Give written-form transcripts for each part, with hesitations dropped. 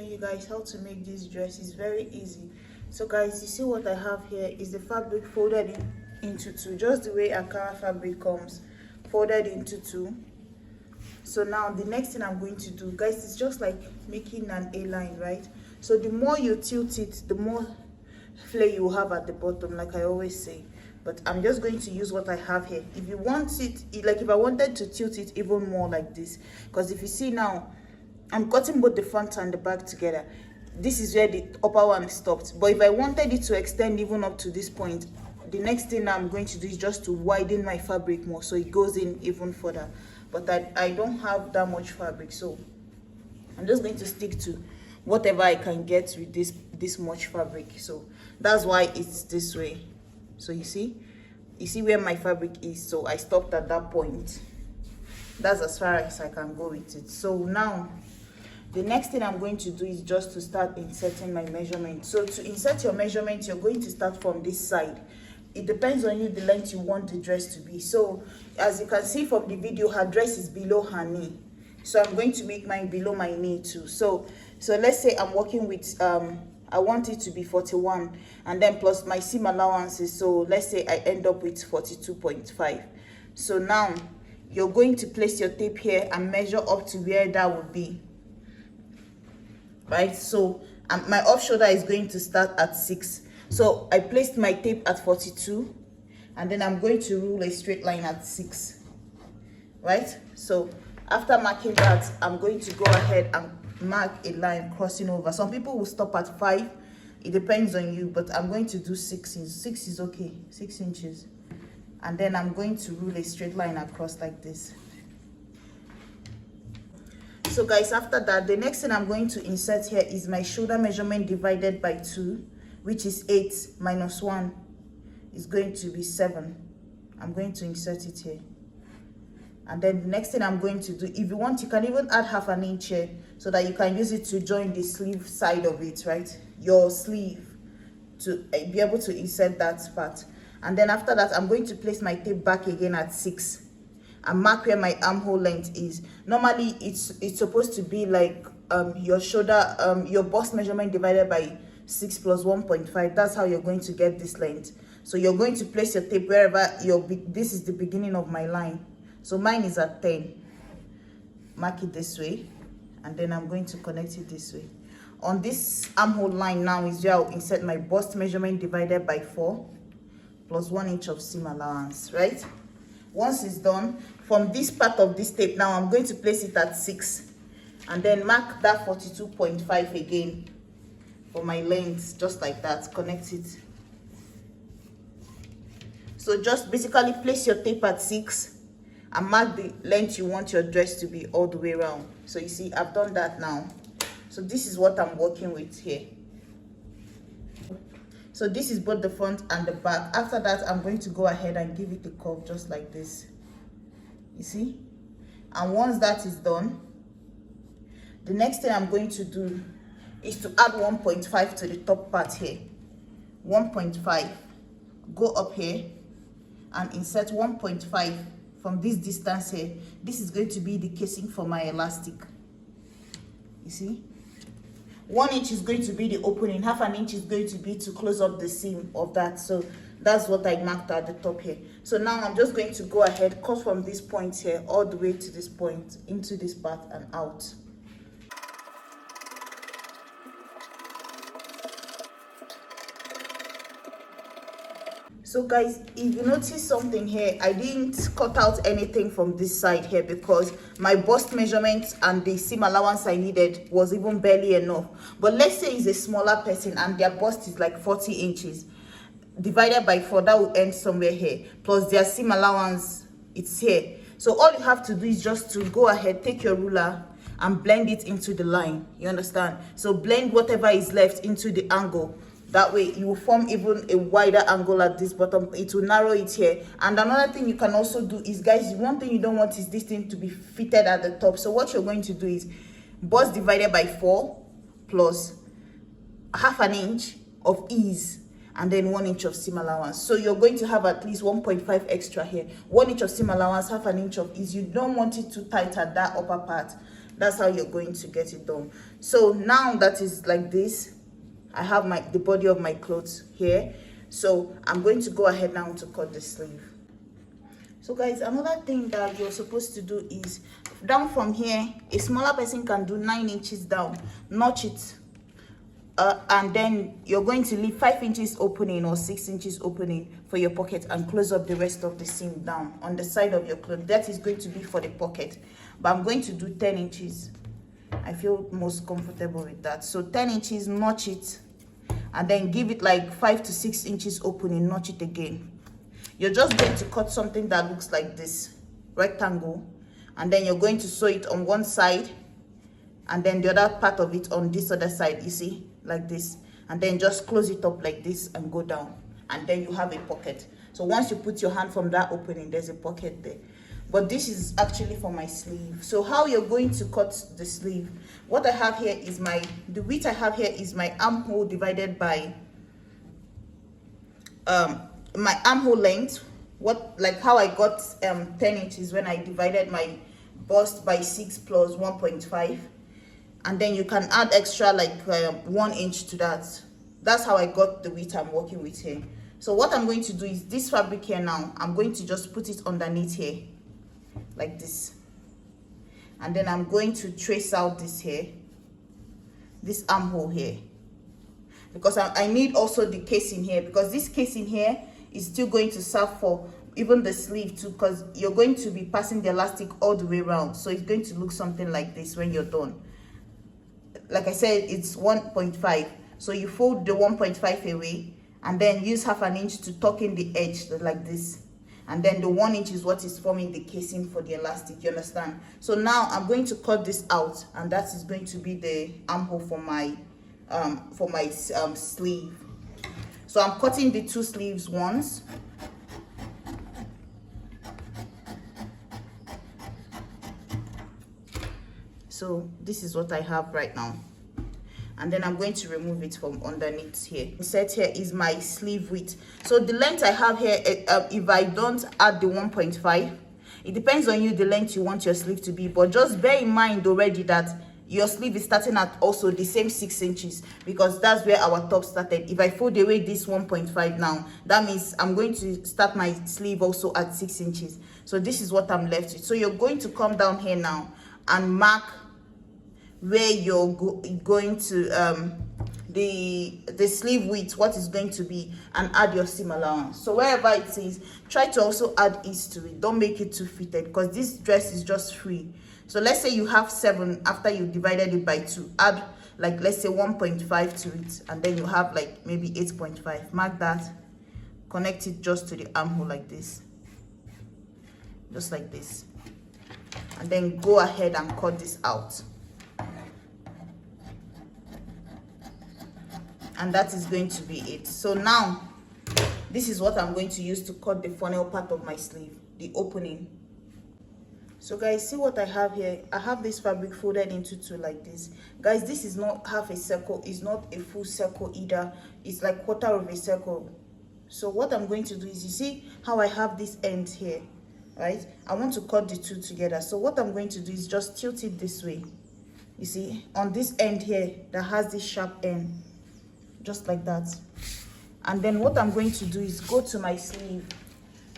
showing you guys how to make this dress. It's very easy. So guys, you see what I have here is the fabric folded into two, just the way Ankara fabric comes, folded into two. So now the next thing I'm going to do, guys, is just like making an A-line, right? So the more you tilt it, the more flare you will have at the bottom, like I always say. But I'm just going to use what I have here. If you want it, like if I wanted to tilt it even more like this, because if you see now, I'm cutting both the front and the back together. This is where the upper one stopped. But if I wanted it to extend even up to this point, the next thing I'm going to do is just to widen my fabric more so it goes in even further. But I don't have that much fabric, so I'm just going to stick to whatever I can get with this much fabric. So that's why it's this way. So you see where my fabric is. So I stopped at that point. That's as far as I can go with it. So now the next thing I'm going to do is just to start inserting my measurement. So to insert your measurement, you're going to start from this side. It depends on you the length you want the dress to be. So as you can see from the video, her dress is below her knee. So I'm going to make mine below my knee too. So let's say I'm working with I want it to be 41 and then plus my seam allowances. So let's say I end up with 42.5. So now you're going to place your tape here and measure up to where that would be, right? So my off shoulder is going to start at 6. So I placed my tape at 42 and then I'm going to rule a straight line at 6, right? So after marking that, I'm going to go ahead and mark a line crossing over. Some people will stop at 5. It depends on you, but I'm going to do 6 inches. 6 is okay, 6 inches. And then I'm going to rule a straight line across like this. So guys, after that, the next thing I'm going to insert here is my shoulder measurement divided by 2, which is 8 minus 1 is going to be 7. I'm going to insert it here. And then the next thing I'm going to do, if you want, you can even add half an inch here so that you can use it to join the sleeve side of it, right? Your sleeve, to be able to insert that part. And then after that, I'm going to place my tape back again at 6 and mark where my armhole length is. Normally, it's supposed to be like your shoulder, your bust measurement divided by 6 plus 1.5. That's how you're going to get this length. So you're going to place your tape wherever this is the beginning of my line. So mine is at 10. Mark it this way, and then I'm going to connect it this way. On this armhole line now is where I'll insert my bust measurement divided by 4 plus 1 inch of seam allowance, right? Once it's done, from this part of this tape now, I'm going to place it at 6 and then mark that 42.5 again for my length, just like that. Connect it. So just basically place your tape at 6 and mark the length you want your dress to be all the way around. So you see, I've done that now. So this is what I'm working with here. So this is both the front and the back. After that, I'm going to go ahead and give it a curve just like this. You see? And once that is done, the next thing I'm going to do is to add 1.5 to the top part here. 1.5. Go up here and insert 1.5 from this distance here. This is going to be the casing for my elastic. You see? 1 inch is going to be the opening, half an inch is going to be to close up the seam of that. So that's what I marked at the top here. So now I'm just going to go ahead, cut from this point here all the way to this point, into this part and out. So guys, if you notice something here, I didn't cut out anything from this side here because my bust measurement and the seam allowance I needed was even barely enough. But let's say it's a smaller person and their bust is like 40 inches. Divided by 4, that will end somewhere here. Plus their seam allowance, it's here. So all you have to do is just to go ahead, take your ruler and blend it into the line. You understand? So blend whatever is left into the angle. That way you will form even a wider angle at this bottom. It will narrow it here. And another thing you can also do is, guys, one thing you don't want is this thing to be fitted at the top. So what you're going to do is bust divided by 4 plus half an inch of ease and then 1 inch of seam allowance. So you're going to have at least 1.5 extra here. 1 inch of seam allowance, half an inch of ease. You don't want it too tight at that upper part. That's how you're going to get it done. So now that is like this, I have the body of my clothes here. So I'm going to go ahead now to cut the sleeve. So guys, another thing that you're supposed to do is down from here, a smaller person can do 9 inches down, notch it, and then you're going to leave 5 inches opening or 6 inches opening for your pocket, and close up the rest of the seam down on the side of your cloth. That is going to be for the pocket, but I'm going to do 10 inches. I feel most comfortable with that. So 10 inches, notch it, and then give it like 5 to 6 inches opening, notch it again. You're just going to cut something that looks like this rectangle, and then you're going to sew it on one side, and then the other part of it on this other side, you see, like this, and then just close it up like this and go down, and then you have a pocket. So once you put your hand from that opening, there's a pocket there. But this is actually for my sleeve. So how you're going to cut the sleeve, what I have here is the width I have here is my armhole divided by my armhole length, how I got 10 inches when I divided my bust by 6 plus 1.5, and then you can add extra like 1 inch to that. That's how I got the width I'm working with here. So what I'm going to do is this fabric here now, I'm going to just put it underneath here like this, and then I'm going to trace out this here, this armhole here, because I need also the casing here, because this casing here is still going to serve for even the sleeve too, because you're going to be passing the elastic all the way around. So it's going to look something like this when you're done. Like I said, it's 1.5, so you fold the 1.5 away and then use half an inch to tuck in the edge like this, and then the 1 inch is what is forming the casing for the elastic, you understand? So now I'm going to cut this out, and that is going to be the armhole for my sleeve. So I'm cutting the 2 sleeves once, so this is what I have right now, and then I'm going to remove it from underneath here. Insert here is my sleeve width. So the length I have here, if I don't add the 1.5, it depends on you the length you want your sleeve to be, but just bear in mind already that your sleeve is starting at also the same 6 inches, because that's where our top started. If I fold away this 1.5 now, that means I'm going to start my sleeve also at 6 inches. So this is what I'm left with. So you're going to come down here now and mark where you're going to the sleeve width, what is going to be, and add your seam allowance. So wherever it is, try to also add ease to it. Don't make it too fitted, because this dress is just free. So let's say you have 7 after you divided it by 2, add like let's say 1.5 to it, and then you have like maybe 8.5. Mark that, connect it just to the armhole like this, just like this, and then go ahead and cut this out. And that is going to be it. So now this is what I'm going to use to cut the funnel part of my sleeve, the opening. So guys, see what I have here. I have this fabric folded into 2 like this. Guys, this is not half a circle, it's not a full circle either, it's like quarter of a circle. So what I'm going to do is, you see how I have this end here, right? I want to cut the 2 together. So what I'm going to do is just tilt it this way, you see, on this end here that has this sharp end, just like that. And then what I'm going to do is go to my sleeve,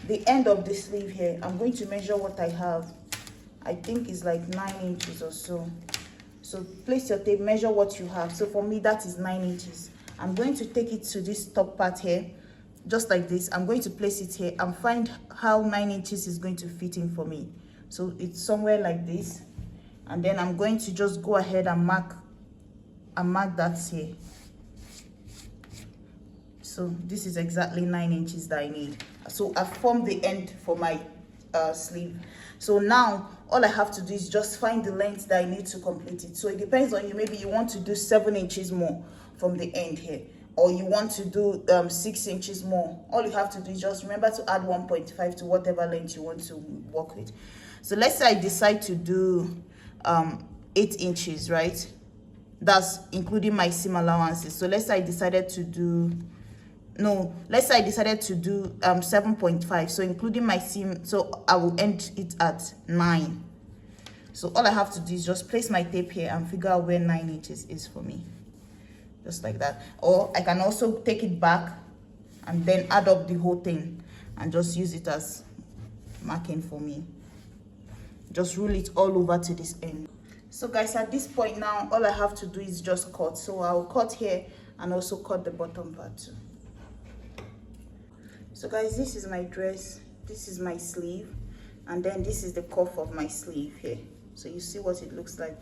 the end of the sleeve here. I'm going to measure what I have. I think it's like 9 inches or so. So place your tape, measure what you have. So for me, that is 9 inches. I'm going to take it to this top part here, just like this. I'm going to place it here and find how 9 inches is going to fit in for me. So it's somewhere like this, and then I'm going to just go ahead and mark that here. So this is exactly 9 inches that I need. So I formed the end for my sleeve. So now all I have to do is just find the length that I need to complete it. So it depends on you. Maybe you want to do 7 inches more from the end here, or you want to do 6 inches more. All you have to do is just remember to add 1.5 to whatever length you want to work with. So let's say I decide to do 8 inches, right? That's including my seam allowances. So let's say I decided to do, no, let's say I decided to do 7.5, so including my seam, so I will end it at 9. So all I have to do is just place my tape here and figure out where 9 inches is for me, just like that. Or I can also take it back and then add up the whole thing and just use it as marking for me. Just rule it all over to this end. So guys, at this point now, all I have to do is just cut. So I'll cut here and also cut the bottom part too. So guys, this is my dress, this is my sleeve, and then this is the cuff of my sleeve here. So you see what it looks like.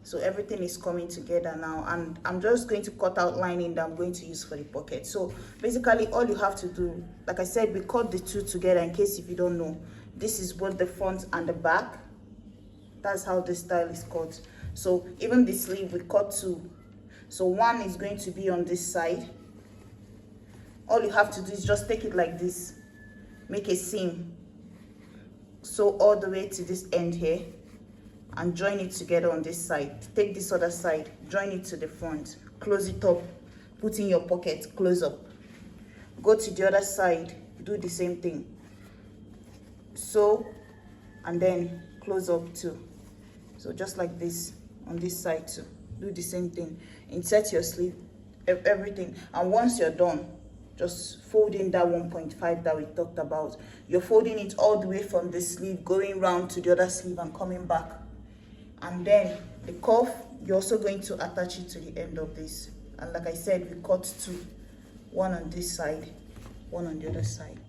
So everything is coming together now, and I'm just going to cut out lining that I'm going to use for the pocket. So basically all you have to do, like I said, we cut the two together. In case if you don't know, this is both the front and the back. That's how the style is cut. So even the sleeve, we cut two. So one is going to be on this side. All you have to do is just take it like this, make a seam, so all the way to this end here, and join it together on this side. Take this other side, join it to the front, close it up, put in your pocket, close up. Go to the other side, do the same thing, sew, and then close up too. So just like this on this side too, do the same thing. Insert your sleeve, everything, and once you're done, just fold in that 1.5 that we talked about. You're folding it all the way from the sleeve, going round to the other sleeve and coming back. And then the cuff, you're also going to attach it to the end of this. And like I said, we cut two, one on this side, one on the other side.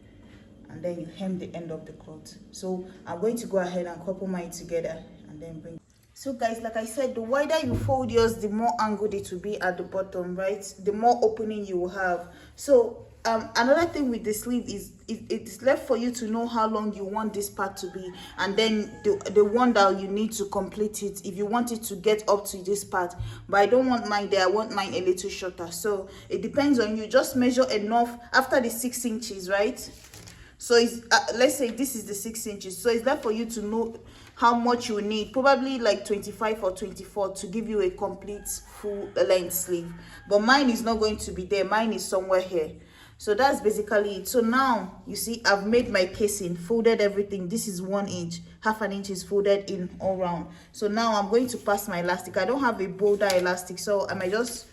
And then you hem the end of the cloth. So I'm going to go ahead and couple mine together and then bring. So guys, like I said, the wider you fold yours, the more angled it will be at the bottom, right? The more opening you will have. So another thing with the sleeve is it's left for you to know how long you want this part to be, and then the one that you need to complete it, if you want it to get up to this part. But I don't want mine there, I want mine a little shorter. So it depends on you. Just measure enough after the 6 inches, right? So it's let's say this is the 6 inches, so it's left for you to know how much you need, probably like 25 or 24 to give you a complete full length sleeve. But mine is not going to be there, mine is somewhere here. So that's basically it. So now you see I've made my casing, folded everything. This is 1 inch, half an inch is folded in all round. So now I'm going to pass my elastic. I don't have a boulder elastic, so I might just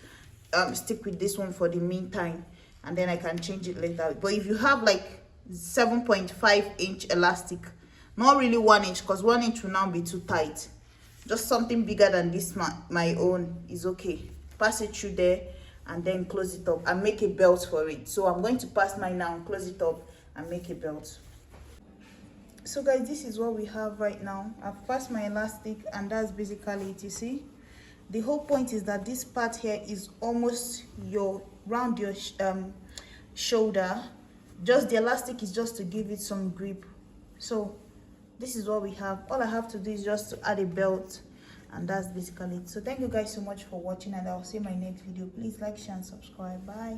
stick with this one for the meantime, and then I can change it later. But if you have like 7.5 inch elastic, not really 1 inch, because 1 inch will now be too tight, just something bigger than this, my own is okay. Pass it through there and then close it up and make a belt for it. So I'm going to pass mine now, close it up and make a belt. So guys, this is what we have right now. I've passed my elastic and that's basically it. You see, the whole point is that this part here is almost round your shoulder. Just the elastic is just to give it some grip. So this is what we have. All I have to do is just to add a belt, and that's basically it. So thank you guys so much for watching, and I'll see you in my next video. Please like, share and subscribe. Bye.